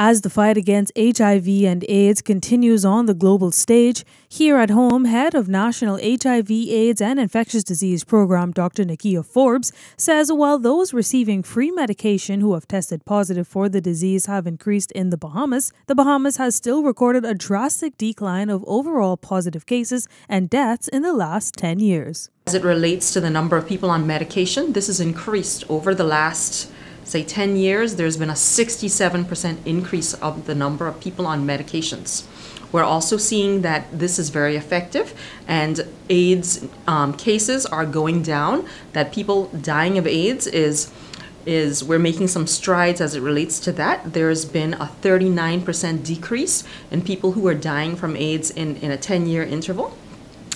As the fight against HIV and AIDS continues on the global stage, here at home, head of National HIV, AIDS and Infectious Disease Program, Dr. Nakia Forbes, says while those receiving free medication who have tested positive for the disease have increased in the Bahamas has still recorded a drastic decline of overall positive cases and deaths in the last 10 years. As it relates to the number of people on medication, this has increased over the last 10 years. There's been a 67% increase of the number of people on medications. We're also seeing that this is very effective, and AIDS cases are going down, that people dying of AIDS we're making some strides as it relates to that. There's been a 39% decrease in people who are dying from AIDS in a 10-year interval.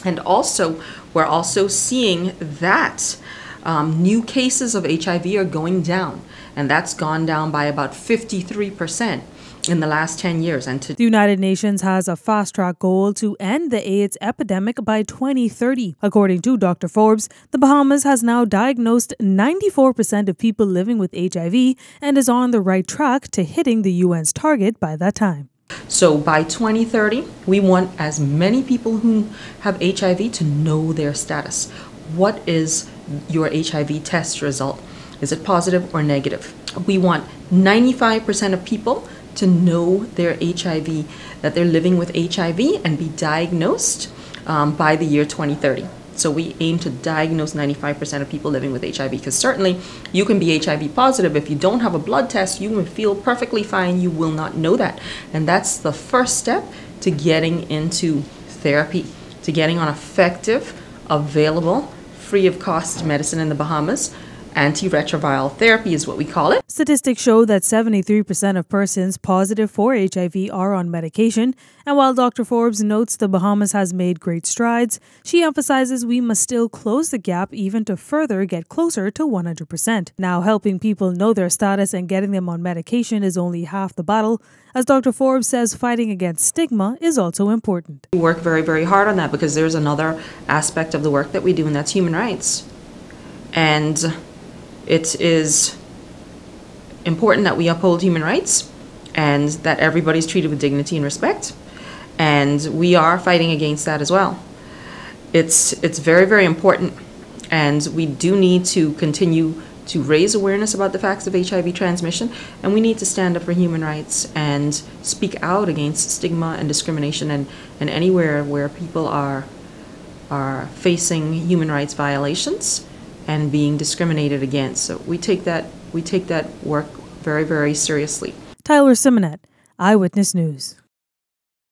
And also, we're also seeing that new cases of HIV are going down, and that's gone down by about 53% in the last 10 years. And the United Nations has a fast-track goal to end the AIDS epidemic by 2030. According to Dr. Forbes, the Bahamas has now diagnosed 94% of people living with HIV and is on the right track to hitting the UN's target by that time. So by 2030, we want as many people who have HIV to know their status. What is your HIV test result? Is it positive or negative? We want 95% of people to know their HIV, that they're living with HIV, and be diagnosed by the year 2030. So we aim to diagnose 95% of people living with HIV, because certainly you can be HIV positive. If you don't have a blood test, you will feel perfectly fine. You will not know that. And that's the first step to getting into therapy, to getting on effective, available, free of cost medicine in the Bahamas. Antiretroviral therapy is what we call it. Statistics show that 73% of persons positive for HIV are on medication. And while Dr. Forbes notes the Bahamas has made great strides, she emphasizes we must still close the gap even to further get closer to 100%. Now, helping people know their status and getting them on medication is only half the battle. As Dr. Forbes says, fighting against stigma is also important. We work very, very hard on that, because there's another aspect of the work that we do, and that's human rights. And it is important that we uphold human rights and that everybody's treated with dignity and respect. And we are fighting against that as well. It's very, very important. And we do need to continue to raise awareness about the facts of HIV transmission. And we need to stand up for human rights and speak out against stigma and discrimination and anywhere where people are facing human rights violations and being discriminated against. So we take that work very, very seriously. Tyler Simonet, Eyewitness News.